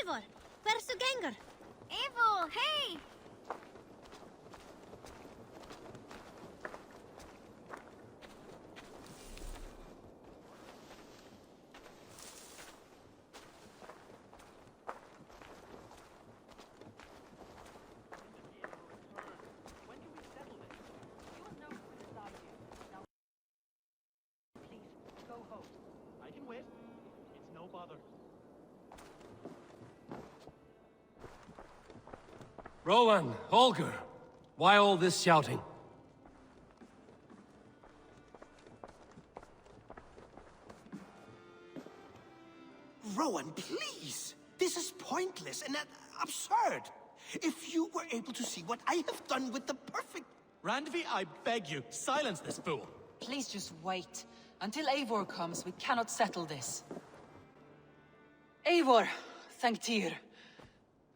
Eivor, hversu gengur? Eivor, hey! I can wait. It's no bother. Rowan, Holger, why all this shouting? Rowan, please! This is pointless and absurd! If you were able to see what I have done with the perfect... Randvi, I beg you, silence this fool. Please just wait. Until Eivor comes, we cannot settle this. Eivor, thank Tyr.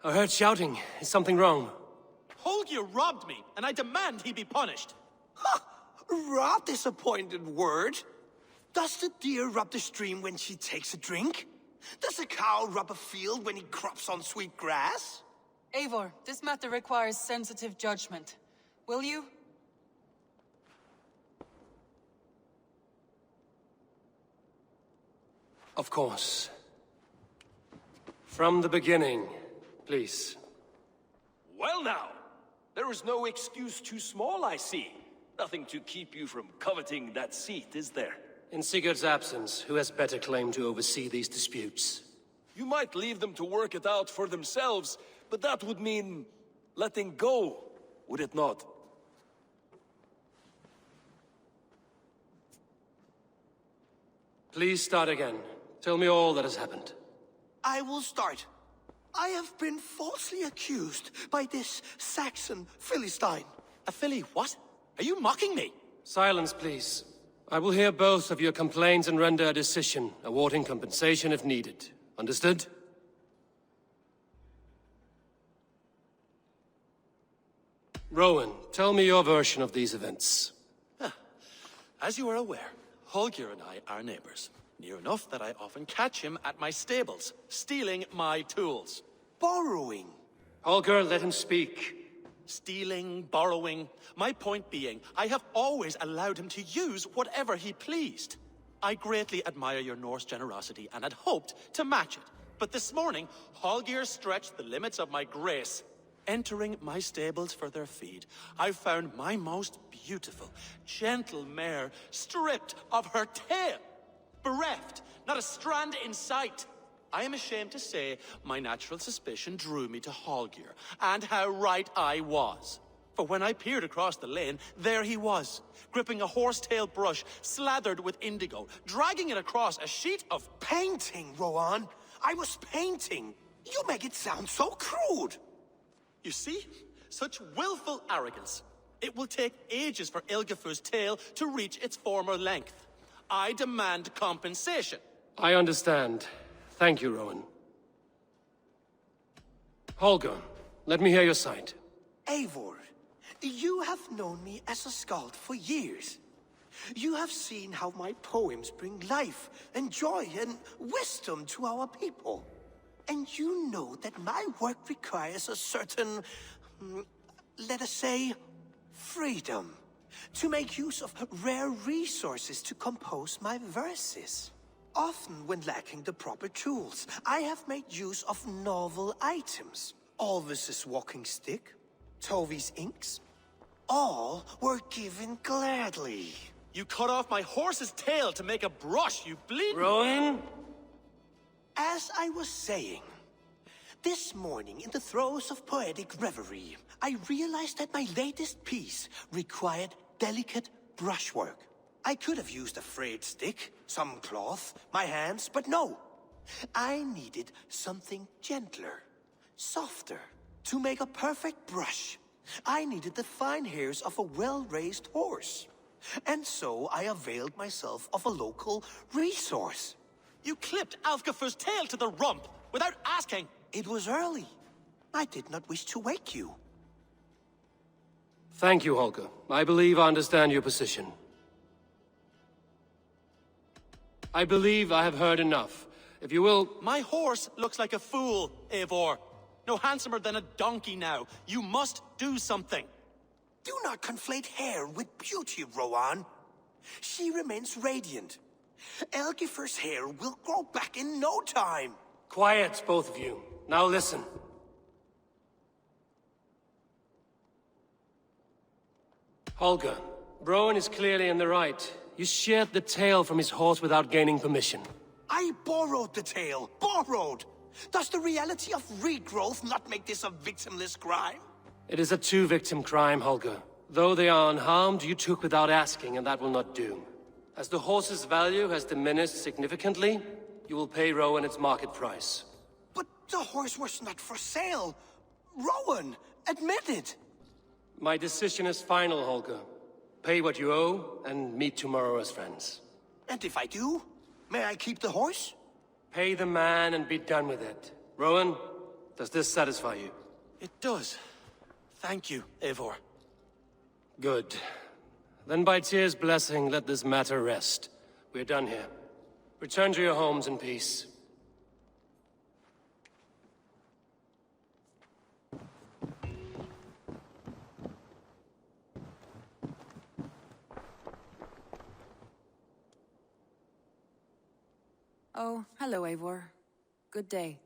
I heard shouting. Is something wrong? Holger robbed me, and I demand he be punished. Ha! Raw disappointed word! Does the deer rub the stream when she takes a drink? Does a cow rub a field when he crops on sweet grass? Eivor, this matter requires sensitive judgment. Will you? Of course. From the beginning, please. Well now, there is no excuse too small, I see. Nothing to keep you from coveting that seat, is there? In Sigurd's absence, who has better claim to oversee these disputes? You might leave them to work it out for themselves, but that would mean letting go, would it not? Please start again. Tell me all that has happened. I will start. I have been falsely accused by this Saxon Philistine. A filly what? Are you mocking me? Silence, please. I will hear both of your complaints and render a decision, awarding compensation if needed. Understood? Rowan, tell me your version of these events. As you are aware, Holger and I are neighbors. Near enough that I often catch him at my stables, stealing my tools. Borrowing. Holger, let him speak. Stealing, borrowing. My point being, I have always allowed him to use whatever he pleased. I greatly admire your Norse generosity and had hoped to match it. But this morning, Holger stretched the limits of my grace. Entering my stables for their feed, I found my most beautiful, gentle mare stripped of her tail. Bereft, not a strand in sight. I am ashamed to say my natural suspicion drew me to Holger, and how right I was. For when I peered across the lane, there he was, gripping a horsetail brush slathered with indigo, dragging it across a sheet of... Painting, Rowan. I was painting. You make it sound so crude. You see? Such willful arrogance. It will take ages for Ilgafur's tail to reach its former length. I demand compensation. I understand. Thank you, Rowan. Holger, let me hear your side. Eivor, you have known me as a skald for years. You have seen how my poems bring life and joy and wisdom to our people. And you know that my work requires a certain, let us say, freedom. To make use of rare resources to compose my verses. Often when lacking the proper tools, I have made use of novel items. Alvis's walking stick, Tovi's inks. All were given gladly. You cut off my horse's tail to make a brush, you bleed... Rowan? As I was saying, this morning in the throes of poetic reverie, I realized that my latest piece required delicate brushwork. I could have used a frayed stick, some cloth, my hands, but no. I needed something gentler, softer. To make a perfect brush, I needed the fine hairs of a well-raised horse. And so I availed myself of a local resource. You clipped Alfgafur's tail to the rump, without asking. It was early. I did not wish to wake you. Thank you, Holger. I believe I understand your position. I believe I have heard enough. If you will... My horse looks like a fool, Eivor. No handsomer than a donkey now. You must do something. Do not conflate hair with beauty, Rowan. She remains radiant. Elgifer's hair will grow back in no time. Quiet, both of you. Now listen. Holger, Rowan is clearly in the right. You sheared the tail from his horse without gaining permission. I borrowed the tail. Borrowed! Does the reality of regrowth not make this a victimless crime? It is a two-victim crime, Holger. Though they are unharmed, you took without asking, and that will not do. As the horse's value has diminished significantly, you will pay Rowan its market price. But the horse was not for sale. Rowan, admit it. My decision is final, Holger. Pay what you owe, and meet tomorrow as friends. And if I do, may I keep the horse? Pay the man and be done with it. Rowan, does this satisfy you? It does. Thank you, Eivor. Good. Then by Tyr's blessing, let this matter rest. We're done here. Return to your homes in peace. Oh, hello, Eivor. Good day.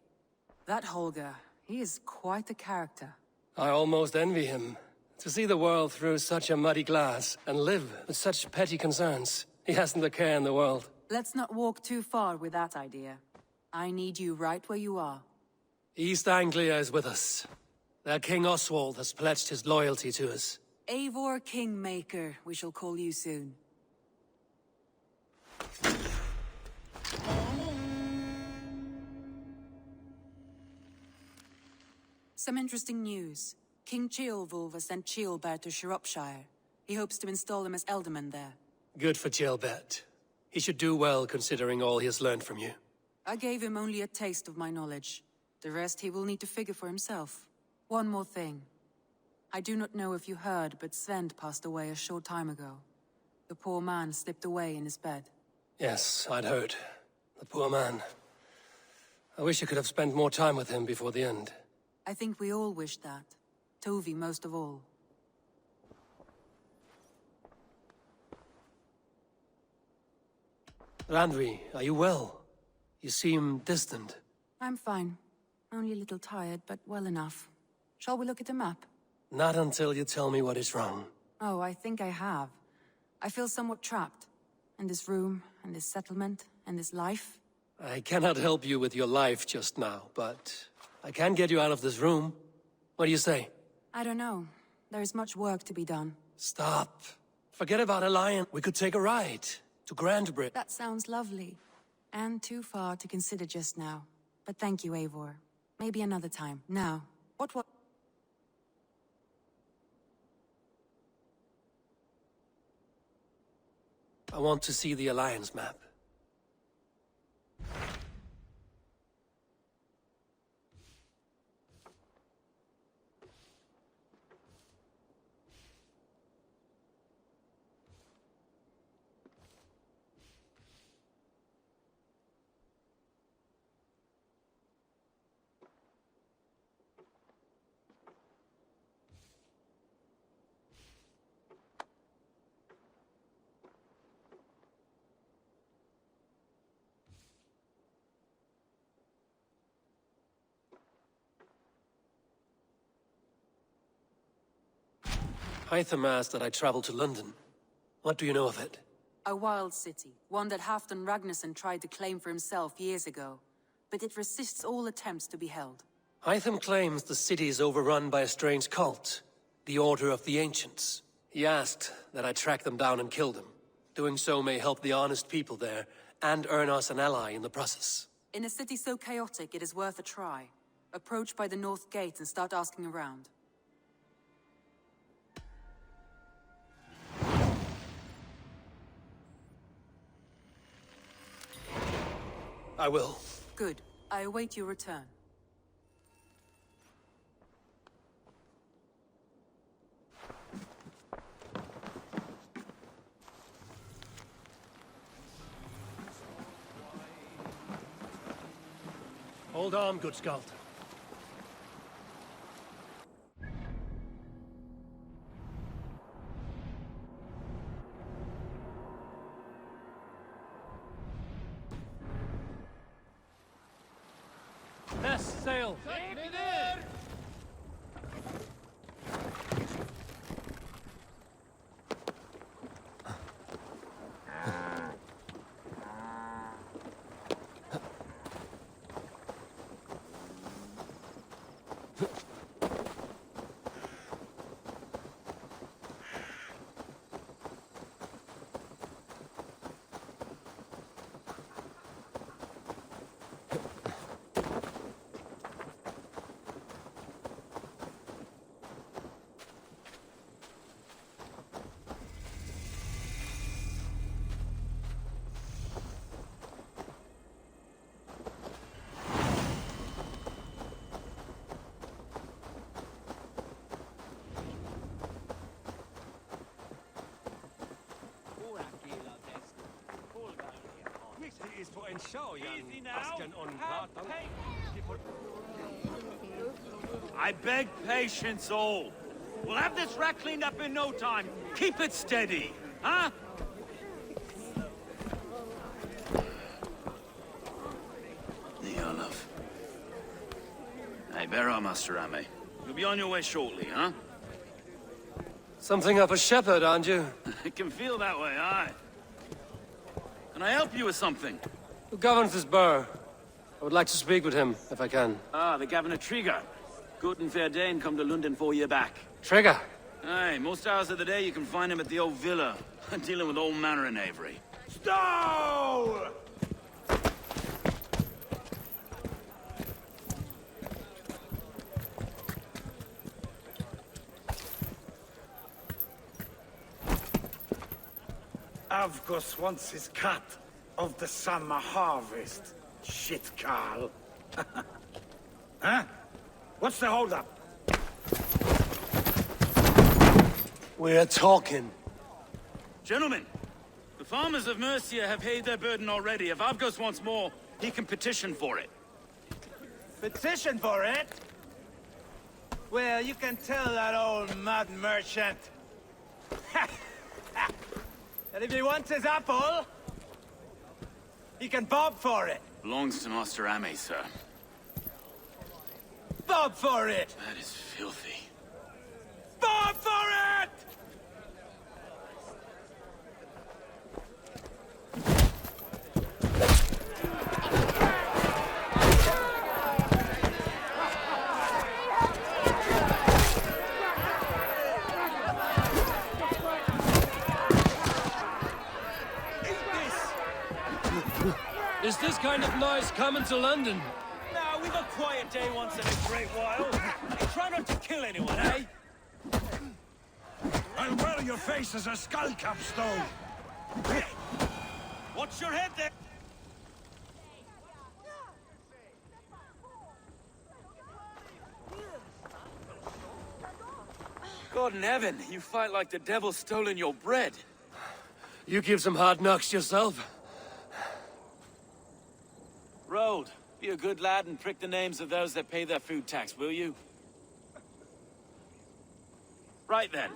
That Holger, he is quite a character. I almost envy him. To see the world through such a muddy glass, and live with such petty concerns. He hasn't a care in the world. Let's not walk too far with that idea. I need you right where you are. East Anglia is with us. Their King Oswald has pledged his loyalty to us. Eivor Kingmaker, we shall call you soon. Some interesting news. King Ceolwulf has sent Ceolbert to Shropshire. He hopes to install him as Elderman there. Good for Ceolbert. He should do well considering all he has learned from you. I gave him only a taste of my knowledge. The rest he will need to figure for himself. One more thing. I do not know if you heard, but Svend passed away a short time ago. The poor man slipped away in his bed. Yes, I'd heard. The poor man. I wish I could have spent more time with him before the end. I think we all wish that. Tovi most of all. Randvi, are you well? You seem distant. I'm fine. Only a little tired, but well enough. Shall we look at the map? Not until you tell me what is wrong. Oh, I think I have. I feel somewhat trapped. In this room, and this settlement, and this life. I cannot help you with your life just now, but I can get you out of this room. What do you say? I don't know. There is much work to be done. Stop. Forget about Alliance. We could take a ride to Grandbridge. That sounds lovely. And too far to consider just now. But thank you, Eivor. Maybe another time. Now, what? I want to see the Alliance map. Hytham asked that I travel to London. What do you know of it? A wild city. One that Halfdan Ragnarsson tried to claim for himself years ago. But it resists all attempts to be held. Hytham claims the city is overrun by a strange cult. The Order of the Ancients. He asked that I track them down and kill them. Doing so may help the honest people there, and earn us an ally in the process. In a city so chaotic, it is worth a try. Approach by the North Gate and start asking around. I will. Good. I await your return. Hold on, good Skald. Yes, sail! I beg patience, all. We'll have this wreck cleaned up in no time. Keep it steady, huh? Here, love. Hey, bear our Master Ame. You'll be on your way shortly, huh? Something of a shepherd, aren't you? It can feel that way, aye. Can I help you with something? Who governs this burr? I would like to speak with him, if I can. Ah, the Governor Trigger. Good and fair Dane come to London 4 year back. Trigger! Aye, most hours of the day you can find him at the old villa, dealing with all manner of knavery. Stow! Avgos wants his cut of the summer harvest. Shit, Carl. Huh? What's the holdup? We're talking. Gentlemen, the farmers of Mercia have paid their burden already. If Avgos wants more, he can petition for it. Petition for it? Well, you can tell that old mud merchant that if he wants his apple, he can bob for it. Belongs to Master Ame, sir. Bob for it! That is filthy. Bob for it! Is this kind of noise coming to London? Nah, we've a quiet day once in a great while. Hey, try not to kill anyone, eh? I'll bury your face as a skull capstone. Watch your head there! God in heaven, you fight like the devil's stolen your bread. You give some hard knocks yourself. Road, be a good lad and prick the names of those that pay their food tax, will you? Right then.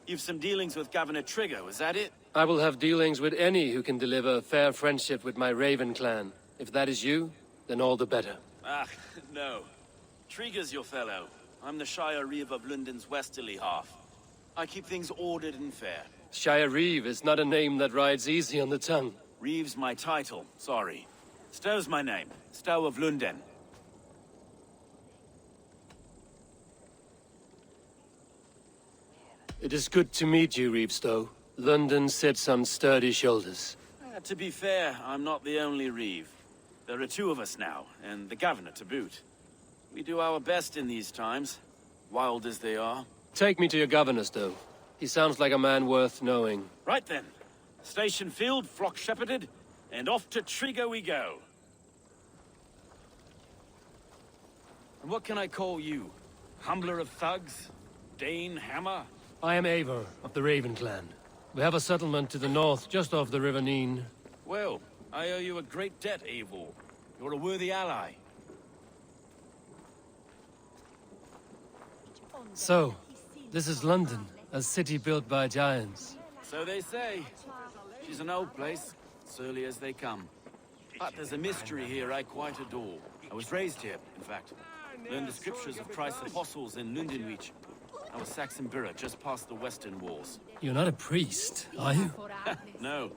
You've some dealings with Governor Trigger, was that it? I will have dealings with any who can deliver a fair friendship with my Raven clan. If that is you, then all the better. Ah, no. Trigger's your fellow. I'm the Shire Reeve of London's westerly half. I keep things ordered and fair. Shire Reeve is not a name that rides easy on the tongue. Reeve's my title, sorry. Stow's my name. Stow of London. It is good to meet you, Reeve Stow. London sits on sturdy shoulders. To be fair, I'm not the only Reeve. There are two of us now, and the Governor to boot. We do our best in these times, wild as they are. Take me to your governor, Stow. He sounds like a man worth knowing. Right then. Station filled, flock shepherded, and off to Trigger we go. And what can I call you? Humbler of thugs? Dane Hammer? I am Eivor, of the Raven clan. We have a settlement to the north, just off the River Neen. Well, I owe you a great debt, Eivor. You're a worthy ally. So, this is London, a city built by giants. So they say. She's an old place, surly as they come. But there's a mystery here I quite adore. I was raised here, in fact. Learned the scriptures of Christ's apostles in Lundenwich. I was Saxon Borough, just past the western walls. You're not a priest, are you? No.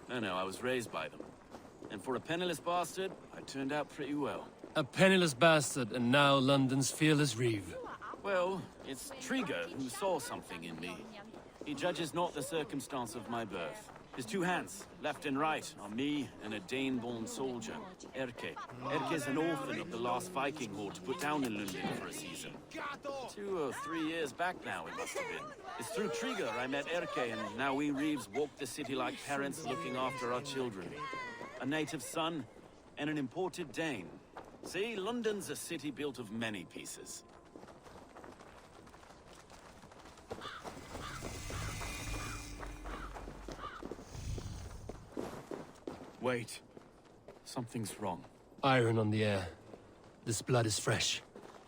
No, I was raised by them. And for a penniless bastard, I turned out pretty well. A penniless bastard, and now London's fearless reeve. Well, it's Trigger who saw something in me. He judges not the circumstance of my birth. His two hands, left and right, are me and a Dane-born soldier, Erke. Erke's an orphan of the last Viking horde put down in London for a season. 2 or 3 years back now, it must have been. It's through Trigger I met Erke, and now we Reeves walk the city like parents looking after our children. A native son and an imported Dane. See, London's a city built of many pieces. Wait. Something's wrong. Iron on the air. This blood is fresh.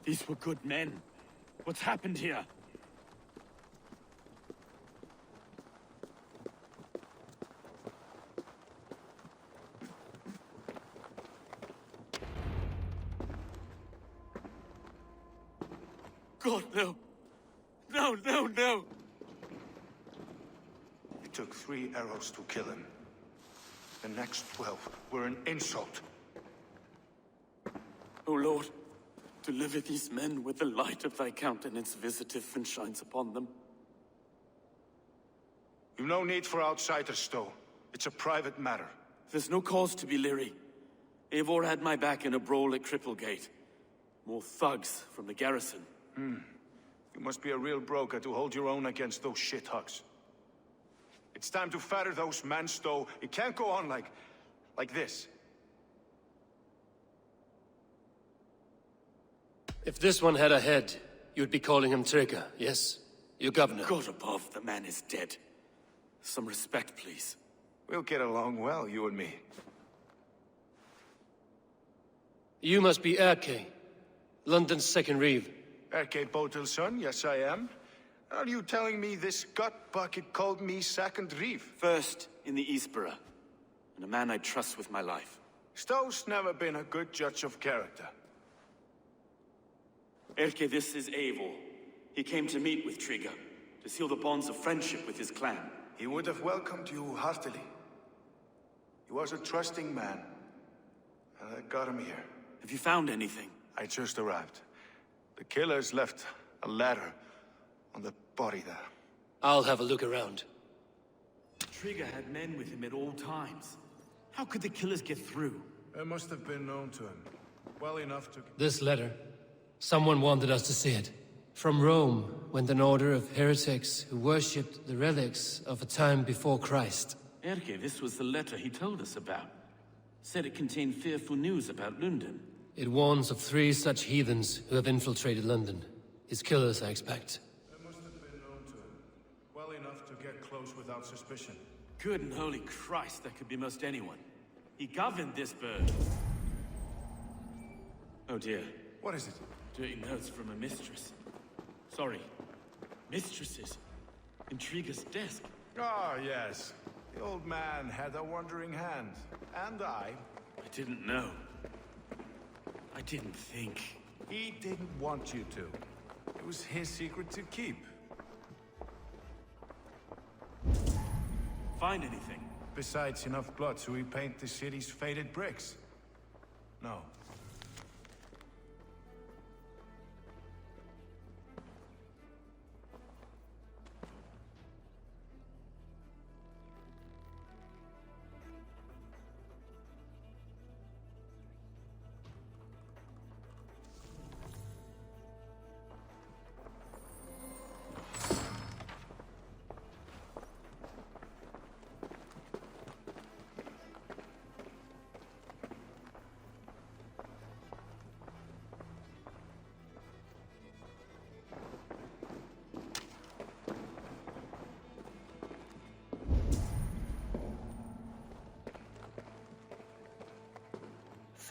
These were good men. What's happened here? God, no. No. It took 3 arrows to kill him. The next 12 were an insult. O Lord, deliver these men with the light of thy countenance visitive and shines upon them. You've no need for outsiders, Stowe. It's a private matter. There's no cause to be leery. Eivor had my back in a brawl at Cripplegate. More thugs from the garrison. You must be a real broker to hold your own against those shithugs. It's time to fetter those men, Stowe. It can't go on like this. If this one had a head, you'd be calling him Trigger, yes? Your governor. God above, the man is dead. Some respect, please. We'll get along well, you and me. You must be Erke, London's second reeve. Erke Botil's son, yes I am. Are you telling me this gut bucket called me second reeve? First in the Eastborough, and a man I trust with my life. Stowe's never been a good judge of character. Erke, this is Eivor. He came to meet with Trigger, to seal the bonds of friendship with his clan. He would have welcomed you heartily. He was a trusting man, and I got him here. Have you found anything? I just arrived. The killers left a letter on the body there. I'll have a look around. Trigger had men with him at all times. How could the killers get through? It must have been known to him. Well enough to... This letter. Someone wanted us to see it. From Rome went an order of heretics who worshipped the relics of a time before Christ. Erke, this was the letter he told us about. Said it contained fearful news about London. It warns of 3 such heathens who have infiltrated London. His killers, I expect. It must have been known to him. Well enough to get close without suspicion. Good and holy Christ, that could be most anyone. He governed this bird. Oh dear. What is it? Dirty notes from a mistress. Sorry. Mistresses. In Trigger's desk. Ah, yes. The old man had a wandering hand. And I didn't know. I didn't think. He didn't want you to. It was his secret to keep. Find anything? Besides enough blood to repaint the city's faded bricks. No.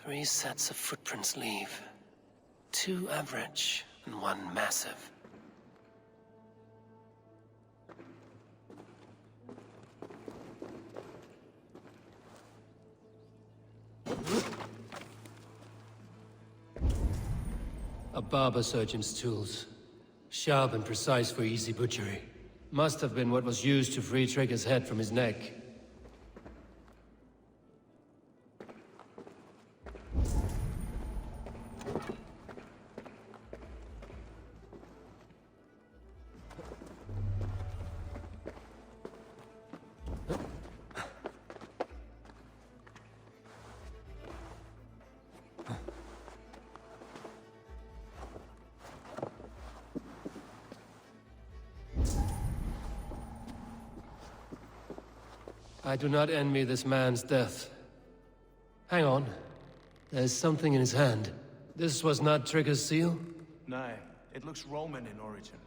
Three sets of footprints leave. 2 average and 1 massive. A barber surgeon's tools. Sharp and precise for easy butchery. Must have been what was used to free Trigger's head from his neck. I do not envy this man's death. Hang on. There's something in his hand. This was not Trigger's seal? No, it looks Roman in origin.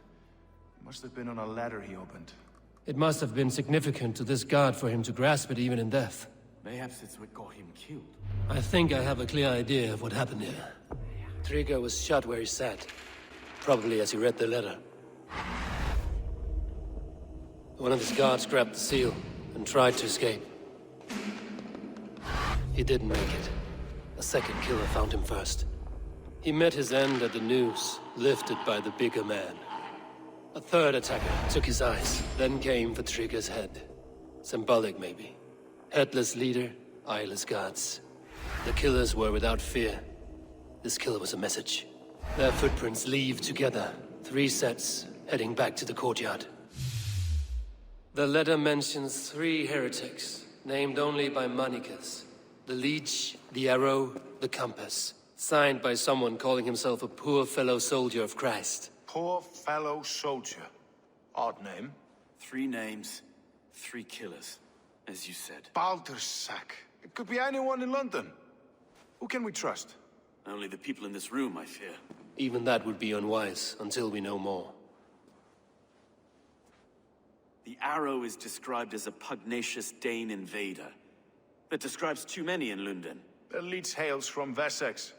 Must have been on a ladder he opened. It must have been significant to this god for him to grasp it even in death. Perhaps it's what got him killed. I think I have a clear idea of what happened here. Trigger was shot where he sat. Probably as he read the letter. One of his guards grabbed the seal and tried to escape. He didn't make it. A second killer found him first. He met his end at the noose, lifted by the bigger man. A third attacker took his eyes, then came for Trigger's head. Symbolic, maybe. Headless leader, eyeless guards. The killers were without fear. This kill was a message. Their footprints leave together. 3 sets, heading back to the courtyard. The letter mentions 3 heretics, named only by Manicus. The Leech, the Arrow, the Compass. Signed by someone calling himself a poor fellow soldier of Christ. Poor fellow soldier. Odd name. 3 names, 3 killers, as you said. Baldersack. It could be anyone in London. Who can we trust? Only the people in this room, I fear. Even that would be unwise, until we know more. The Arrow is described as a pugnacious Dane invader. That describes too many in London. The Leech hails from Wessex.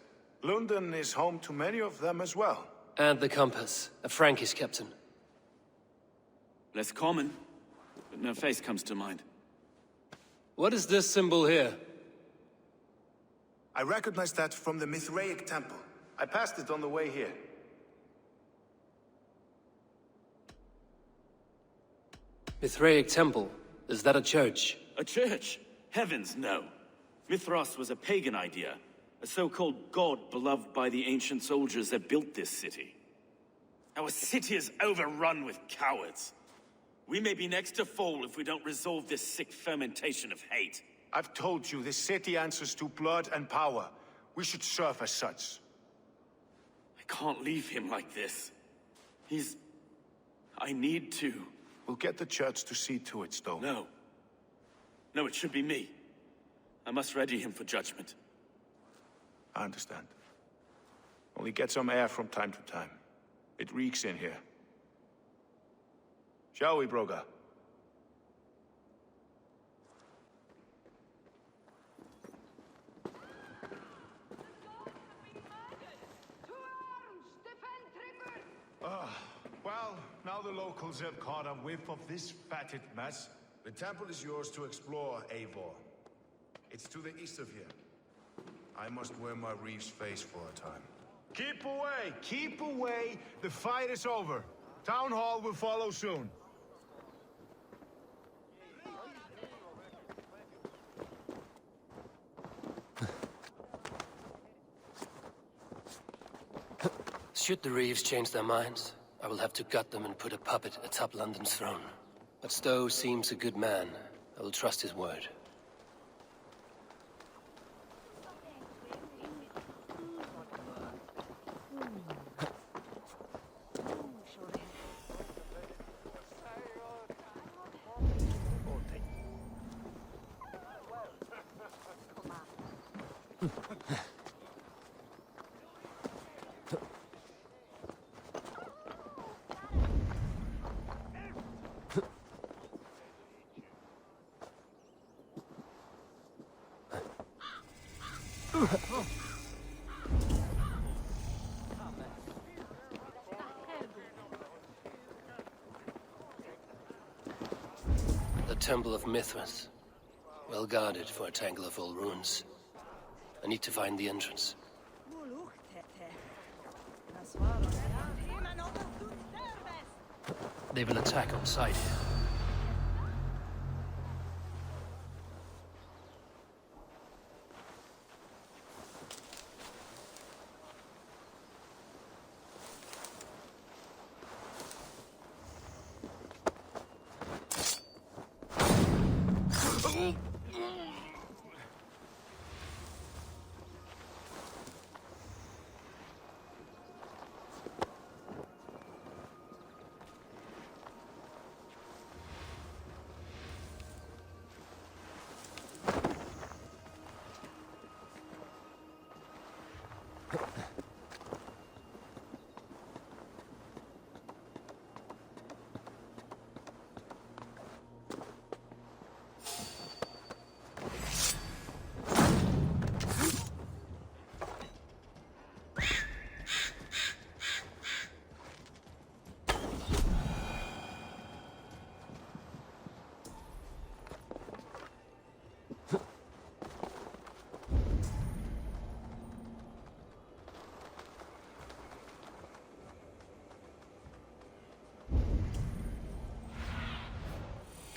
London is home to many of them as well. And the Compass, a Frankish captain. Less common, but no face comes to mind. What is this symbol here? I recognize that from the Mithraic temple. I passed it on the way here. Mithraic temple? Is that a church? A church? Heavens, no. Mithras was a pagan idea. A so-called god beloved by the ancient soldiers that built this city. Our city is overrun with cowards. We may be next to fall if we don't resolve this sick fermentation of hate. I've told you, this city answers to blood and power. We should serve as such. I can't leave him like this. I need to. We'll get the church to see to it, Stowe. No. No, it should be me. I must ready him for judgment. I understand. Only get some air from time to time. It reeks in here. Shall we, Broga? Well, now the locals have caught a whiff of this fatted mess. The temple is yours to explore, Eivor. It's to the east of here. I must wear my Reeve's face for a time. Keep away! Keep away! The fight is over. Town Hall will follow soon. Should the Reeves change their minds, I will have to gut them and put a puppet atop London's throne. But Stowe seems a good man. I will trust his word. The Temple of Mithras. Well guarded for a tangle of old ruins. I need to find the entrance. They will attack on sight here.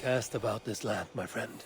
Cast about this land, my friend.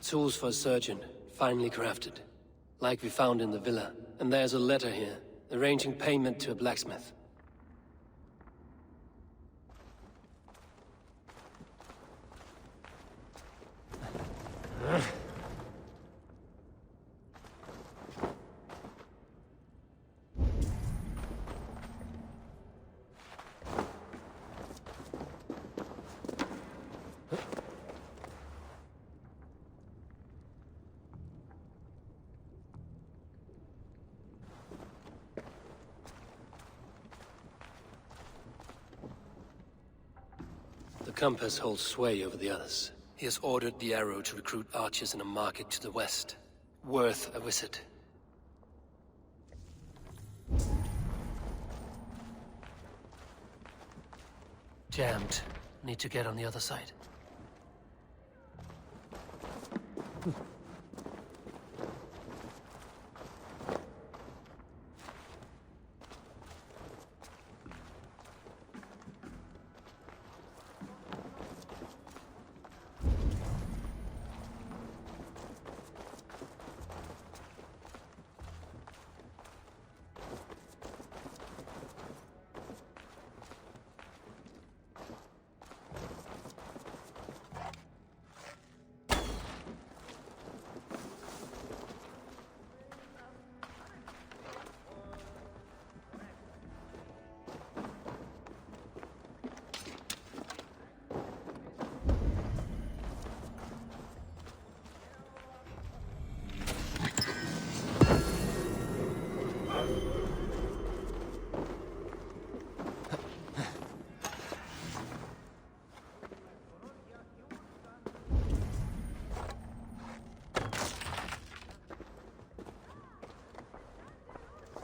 Tools for a surgeon, finely crafted. Like we found in the villa. And there's a letter here, arranging payment to a blacksmith. The compass holds sway over the others. He has ordered the arrow to recruit archers in a market to the west. Worth a visit. Jammed. Need to get on the other side.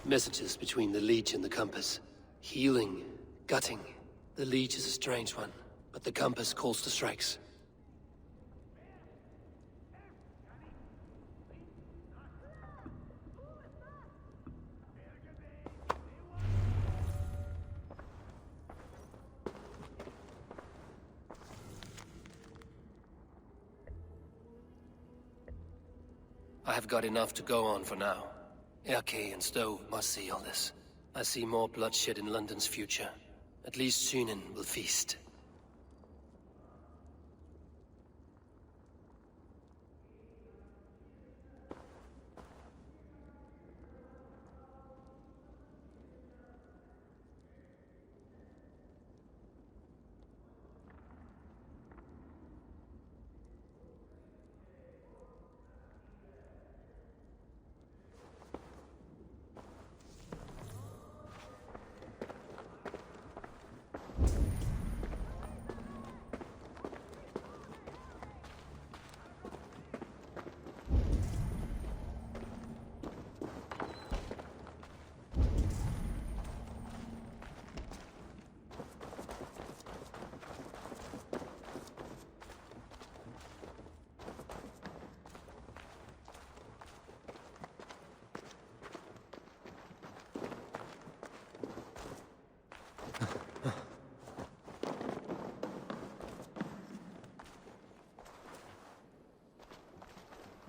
Messages between the Leech and the Compass. Healing, gutting. The Leech is a strange one, but the Compass calls the strikes. I have got enough to go on for now. Erke and Stowe must see all this. I see more bloodshed in London's future. At least Sunan will feast.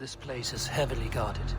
This place is heavily guarded.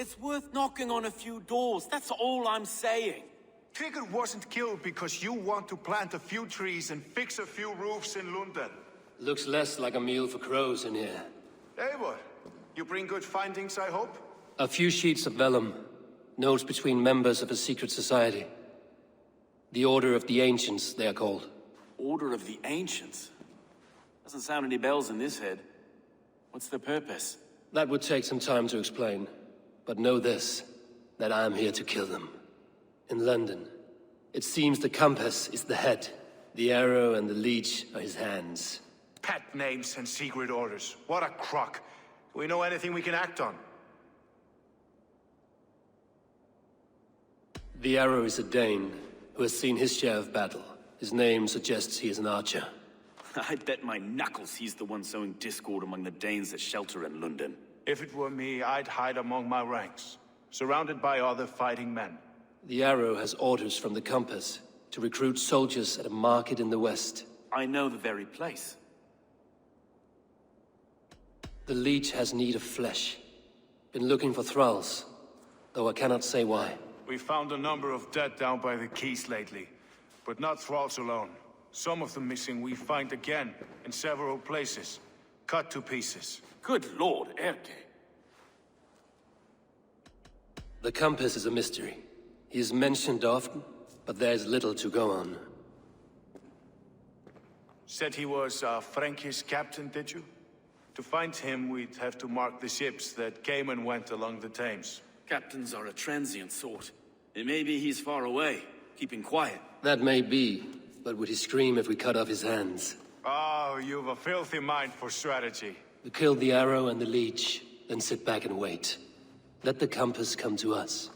It's worth knocking on a few doors, that's all I'm saying. Trigger wasn't killed because you want to plant a few trees and fix a few roofs in London. Looks less like a meal for crows in here. Eivor, you bring good findings, I hope? A few sheets of vellum. Notes between members of a secret society. The Order of the Ancients, they are called. Order of the Ancients? Doesn't sound any bells in this head. What's the purpose? That would take some time to explain. But know this, that I am here to kill them. In London, it seems the compass is the head. The arrow and the leech are his hands. Pet names and secret orders. What a crock. Do we know anything we can act on? The arrow is a Dane, who has seen his share of battle. His name suggests he is an archer. I'd bet my knuckles he's the one sowing discord among the Danes that shelter in London. If it were me, I'd hide among my ranks, surrounded by other fighting men. The arrow has orders from the compass to recruit soldiers at a market in the west. I know the very place. The leech has need of flesh. Been looking for thralls, though I cannot say why. We found a number of dead down by the quays lately, but not thralls alone. Some of the missing we find again in several places, cut to pieces. Good lord, Erke. The compass is a mystery. He is mentioned often, but there is little to go on. Said he was a Frankish captain, did you? To find him, we'd have to mark the ships that came and went along the Thames. Captains are a transient sort. It may be he's far away, keeping quiet. That may be, but would he scream if we cut off his hands? Oh, you've a filthy mind for strategy. We kill the arrow and the leech, then sit back and wait. Let the compass come to us.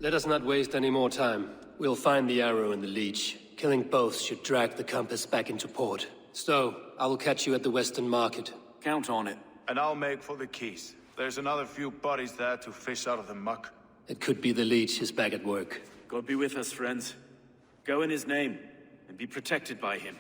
Let us not waste any more time. We'll find the arrow and the leech. Killing both should drag the compass back into port. So, I will catch you at the Western Market. Count on it. And I'll make for the quays. There's another few bodies there to fish out of the muck. It could be the leech is back at work. God be with us, friends. Go in his name, and be protected by him.